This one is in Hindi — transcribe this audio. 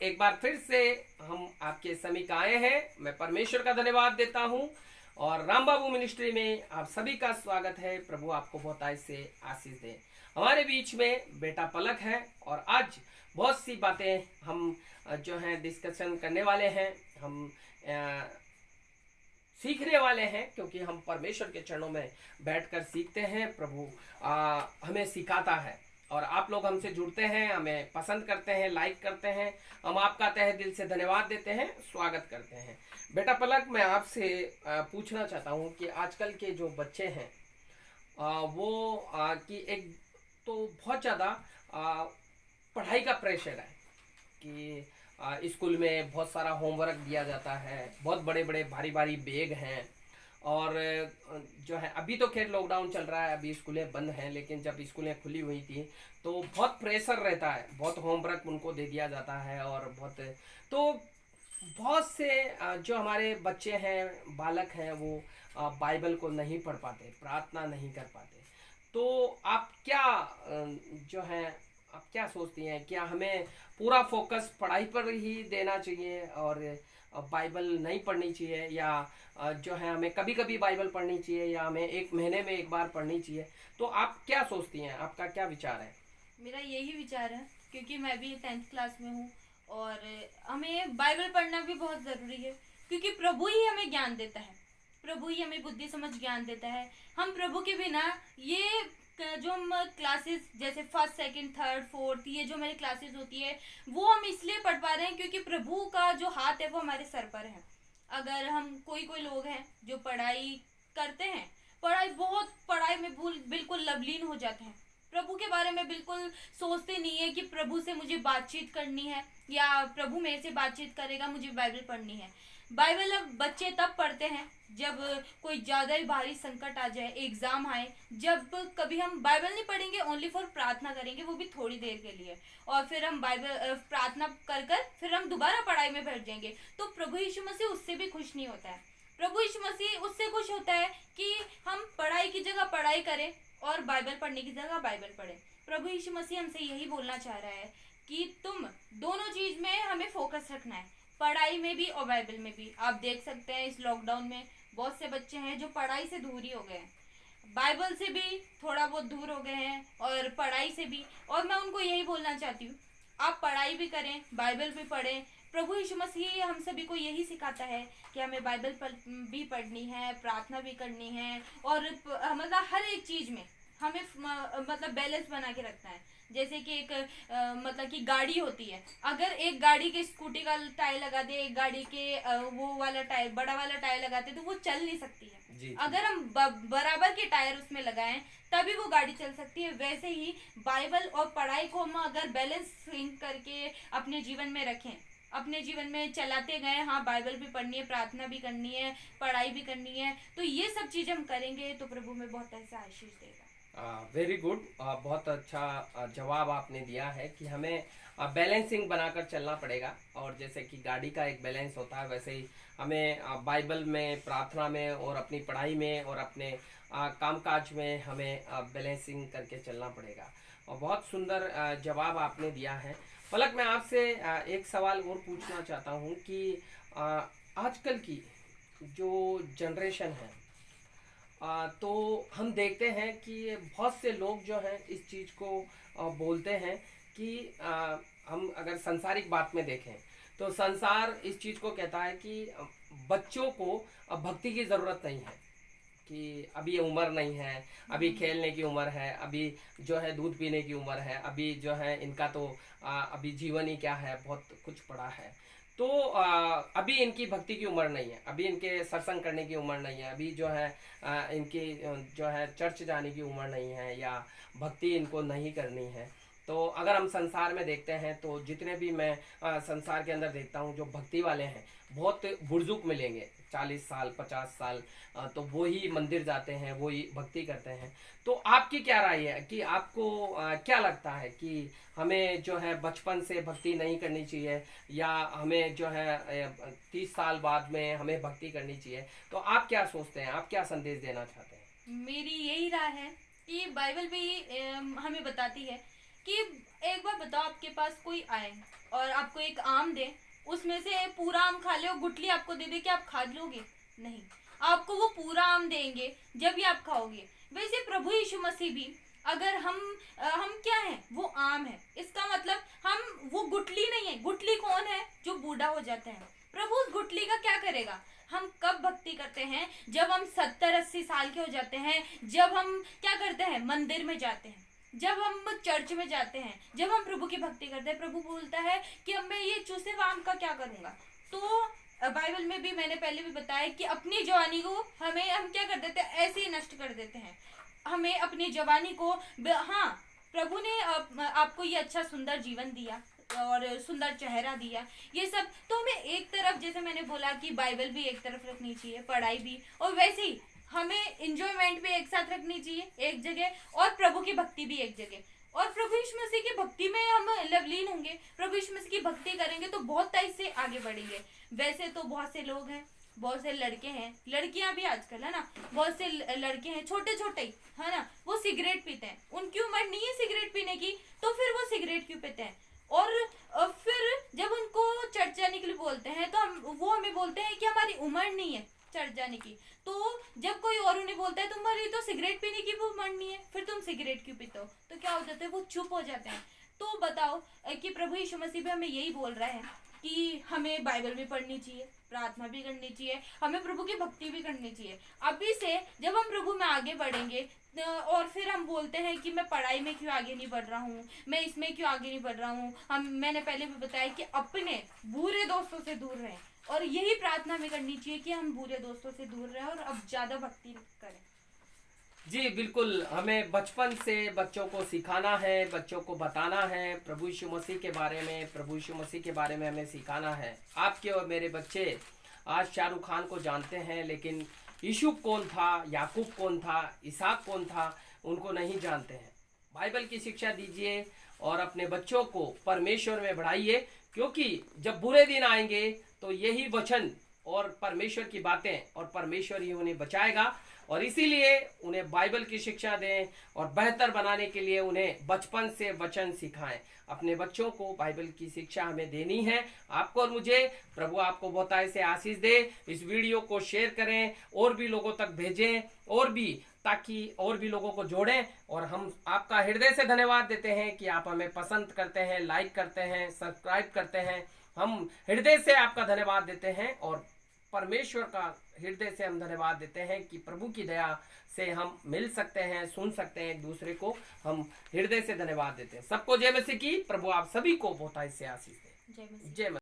एक बार फिर से हम आपके समीप आए हैं। मैं परमेश्वर का धन्यवाद देता हूं और राम बाबू मिनिस्ट्री में आप सभी का स्वागत है। प्रभु आपको बहुत आय से आशीष दे। हमारे बीच में बेटा पलक है और आज बहुत सी बातें हम जो है डिस्कशन करने वाले हैं। हम सीखने वाले हैं क्योंकि हम परमेश्वर के चरणों में बैठकर सीखते हैं। प्रभु हमें सिखाता है और आप लोग हमसे जुड़ते हैं, हमें पसंद करते हैं, लाइक करते हैं। हम आपका तहे दिल से धन्यवाद देते हैं, स्वागत करते हैं। बेटा पलक, मैं आपसे पूछना चाहता हूं कि आजकल के जो बच्चे हैं वो कि एक तो बहुत ज़्यादा पढ़ाई का प्रेशर है कि स्कूल में बहुत सारा होमवर्क दिया जाता है, बहुत बड़े बड़े भारी भारी बैग हैं। और जो है अभी तो खैर लॉकडाउन चल रहा है, अभी स्कूलें बंद हैं, लेकिन जब स्कूलें खुली हुई थी तो बहुत प्रेशर रहता है, बहुत होमवर्क उनको दे दिया जाता है। और तो बहुत से जो हमारे बच्चे हैं, बालक हैं, वो बाइबल को नहीं पढ़ पाते, प्रार्थना नहीं कर पाते। तो आप क्या जो है आप क्या सोचती हैं, क्या हमें पूरा फोकस पढ़ाई पर ही देना चाहिए और बाइबल नहीं पढ़नी चाहिए, या जो है हमें कभी कभी बाइबल पढ़नी चाहिए, या हमें एक महीने में एक बार पढ़नी चाहिए? तो आप क्या सोचती हैं, आपका क्या विचार है? मेरा यही विचार है, क्योंकि मैं भी 10th क्लास में हूँ और हमें बाइबल पढ़ना भी बहुत ज़रूरी है, क्योंकि प्रभु ही हमें ज्ञान देता है। प्रभु ही हमें बुद्धि समझ ज्ञान देता है। हम प्रभु के बिना ये जो हम क्लासेस जैसे फर्स्ट सेकंड थर्ड फोर्थ, ये जो हमारी क्लासेस होती है, वो हम इसलिए पढ़ पा रहे हैं क्योंकि प्रभु का जो हाथ है वो हमारे सर पर है। अगर हम कोई लोग हैं जो पढ़ाई करते हैं, पढ़ाई में बिल्कुल लवलीन हो जाते हैं, प्रभु के बारे में बिल्कुल सोचते नहीं है कि प्रभु से मुझे बातचीत करनी है या प्रभु मेरे से बातचीत करेगा, मुझे बाइबल पढ़नी है। बाइबल अब बच्चे तब पढ़ते हैं जब कोई ज़्यादा ही भारी संकट आ जाए, एग्ज़ाम आए। जब कभी हम बाइबल नहीं पढ़ेंगे, ओनली फॉर प्रार्थना करेंगे, वो भी थोड़ी देर के लिए, और फिर हम बाइबल प्रार्थना कर फिर हम दोबारा पढ़ाई में बैठ जाएंगे, तो प्रभु यीशु मसीह उससे भी खुश नहीं होता है। प्रभु यीशु मसीह उससे खुश होता है कि हम पढ़ाई की जगह पढ़ाई करें और बाइबल पढ़ने की जगह बाइबल पढ़ें। प्रभु यीशु मसीह हमसे यही बोलना चाह रहा है कि तुम दोनों चीज में हमें फोकस रखना है, पढ़ाई में भी और बाइबल में भी। आप देख सकते हैं इस लॉकडाउन में बहुत से बच्चे हैं जो पढ़ाई से दूर ही हो गए हैं, बाइबल से भी थोड़ा बहुत दूर हो गए हैं और पढ़ाई से भी। और मैं उनको यही बोलना चाहती हूँ, आप पढ़ाई भी करें, बाइबल भी पढ़ें। प्रभु यीशु मसीह हम सभी को यही सिखाता है कि हमें भी पढ़नी है, प्रार्थना भी करनी है, और मतलब हर एक चीज़ में हमें मतलब बैलेंस बना के रखना है। जैसे कि एक मतलब कि गाड़ी होती है, अगर एक गाड़ी के स्कूटी का टायर लगा दे, एक गाड़ी के वो वाला टायर, बड़ा वाला टायर लगाते, तो वो चल नहीं सकती है। जी जी। अगर हम बराबर के टायर उसमें लगाएं तभी वो गाड़ी चल सकती है। वैसे ही बाइबल और पढ़ाई को हम अगर बैलेंसिंग करके अपने जीवन में रखें, अपने जीवन में चलाते गए, हाँ बाइबल भी पढ़नी है, प्रार्थना भी करनी है, पढ़ाई भी करनी है, तो ये सब चीज़ हम करेंगे तो प्रभु में बहुत ऐसा आशीष देगा। Very good. बहुत अच्छा जवाब आपने दिया है कि हमें बैलेंसिंग बनाकर चलना पड़ेगा। और जैसे कि गाड़ी का एक बैलेंस होता है, वैसे ही हमें बाइबल में, प्रार्थना में और अपनी पढ़ाई में और अपने कामकाज में हमें बैलेंसिंग करके चलना पड़ेगा। और बहुत सुंदर जवाब आपने दिया है। पलक, मैं आपसे एक सवाल और पूछना चाहता हूँ कि आजकल की जो जनरेशन है, तो हम देखते हैं कि बहुत से लोग जो हैं इस चीज़ को बोलते हैं कि हम अगर सांसारिक बात में देखें तो संसार इस चीज़ को कहता है कि बच्चों को भक्ति की ज़रूरत नहीं है, कि अभी ये उम्र नहीं है, अभी खेलने की उम्र है, अभी जो है दूध पीने की उम्र है, अभी जो है इनका तो अभी जीवन ही क्या है, बहुत कुछ पड़ा है। तो अभी इनकी भक्ति की उम्र नहीं है, अभी इनके सत्संग करने की उम्र नहीं है, अभी जो है इनकी जो है चर्च जाने की उम्र नहीं है, या भक्ति इनको नहीं करनी है। तो अगर हम संसार में देखते हैं तो जितने भी मैं संसार के अंदर देखता हूँ, जो भक्ति वाले हैं बहुत बुजुर्ग मिलेंगे, 40 साल 50 साल, तो वो ही मंदिर जाते हैं, वो ही भक्ति करते हैं। तो आपकी क्या राय है कि आपको क्या लगता है कि हमें जो है बचपन से भक्ति नहीं करनी चाहिए, या हमें जो है 30 साल बाद में हमें भक्ति करनी चाहिए? तो आप क्या सोचते हैं, आप क्या संदेश देना चाहते हैं? मेरी यही राय है कि बाइबल भी हमें बताती है कि एक बार बताओ, आपके पास कोई आए और आपको एक आम दे, उसमें से पूरा आम खा ले और गुठली आपको दे दे कि आप खा लोगे? नहीं, आपको वो पूरा आम देंगे जब भी आप खाओगे। वैसे प्रभु यीशु मसीह भी, अगर हम क्या हैं, वो आम है। इसका मतलब हम वो गुठली नहीं है। गुठली कौन है? जो बूढ़ा हो जाते हैं। प्रभु उस गुठली का क्या करेगा? हम कब भक्ति करते हैं? जब हम 70-80 साल के हो जाते हैं, जब हम क्या करते हैं, मंदिर में जाते हैं, जब हम चर्च में जाते हैं, जब हम प्रभु की भक्ति करते हैं। प्रभु बोलता है कि अब मैं ये चूसे हुए आम का क्या करूंगा। तो बाइबल में भी मैंने पहले भी बताया कि अपनी जवानी को हम क्या कर देते हैं, ऐसे ही नष्ट कर देते हैं। हमें अपनी जवानी को, हाँ, प्रभु ने आपको ये अच्छा सुंदर जीवन दिया और सुंदर चेहरा दिया, ये सब तो हमें एक तरफ, जैसे मैंने बोला कि बाइबल भी एक तरफ रखनी चाहिए, पढ़ाई भी, और वैसे ही हमें इंजॉयमेंट भी एक साथ रखनी चाहिए एक जगह, और प्रभु की भक्ति भी एक जगह। और प्रभु यीशु मसीह की भक्ति में हम लवलीन होंगे, प्रभु यीशु मसीह की भक्ति करेंगे तो बहुत तेजी से आगे बढ़ेंगे। वैसे तो बहुत से लोग हैं, बहुत से लड़के हैं, लड़कियां भी आजकल, है ना, बहुत से लड़के हैं छोटे छोटे ही, है ना, वो सिगरेट पीते हैं। उनकी उम्र नहीं है सिगरेट पीने की, तो फिर वो सिगरेट क्यों पीते हैं? और फिर जब उनको चर्च जाने के लिए बोलते हैं तो वो हमें बोलते हैं कि हमारी उम्र नहीं है चर्च जाने की। तो जब कोई और उन्हें बोलता है तुम्हारी तो सिगरेट पीने की भी उम्र नहीं है, फिर तुम सिगरेट क्यों पीते हो? तो क्या हो जाता है, वो चुप हो जाते हैं। तो बताओ कि प्रभु यीशु मसीह भी हमें यही बोल रहा है कि हमें बाइबल भी पढ़नी चाहिए, प्रार्थना भी करनी चाहिए, हमें प्रभु की भक्ति भी करनी चाहिए। अभी से जब हम प्रभु में आगे बढ़ेंगे और फिर हम बोलते हैं कि मैं पढ़ाई में क्यों आगे नहीं बढ़ रहा हूँ, मैं इसमें क्यों आगे नहीं बढ़ रहा हूँ। मैंने पहले भी बताया कि अपने बुरे दोस्तों से दूर रहें, और यही प्रार्थना में करनी चाहिए कि हम बुरे दोस्तों से दूर रहें और अब ज्यादा भक्ति करें। जी बिल्कुल, हमें बचपन से बच्चों को सिखाना है, बच्चों को बताना है प्रभु यीशु मसीह के बारे में, प्रभु यीशु मसीह के बारे में हमें सिखाना है। आपके और मेरे बच्चे आज शाहरुख खान को जानते हैं, लेकिन यूसुफ कौन था, याकूब कौन था, इसहाक कौन था, उनको नहीं जानते हैं। बाइबल की शिक्षा दीजिए और अपने बच्चों को परमेश्वर में बढ़ाइए, क्योंकि जब बुरे दिन आएंगे तो यही वचन और परमेश्वर की बातें और परमेश्वर ही उन्हें बचाएगा। और इसीलिए उन्हें बाइबल की शिक्षा दें और बेहतर बनाने के लिए उन्हें बचपन से वचन सिखाएं। अपने बच्चों को बाइबल की शिक्षा हमें देनी है, आपको और मुझे। प्रभु आपको बहुत ऐसे आशीष दे। इस वीडियो को शेयर करें और भी लोगों तक भेजें, और भी, ताकि और भी लोगों को जोड़ें। और हम आपका हृदय से धन्यवाद देते हैं कि आप हमें पसंद करते हैं, लाइक करते हैं, सब्सक्राइब करते हैं। हम हृदय से आपका धन्यवाद देते हैं और परमेश्वर का हृदय से हम धन्यवाद देते हैं कि प्रभु की दया से हम मिल सकते हैं, सुन सकते हैं एक दूसरे को। हम हृदय से धन्यवाद देते हैं। सबको जय मसीह की। प्रभु आप सभी को बहुत ऐसे आशीष दे। जय मसीह। जय मसीह।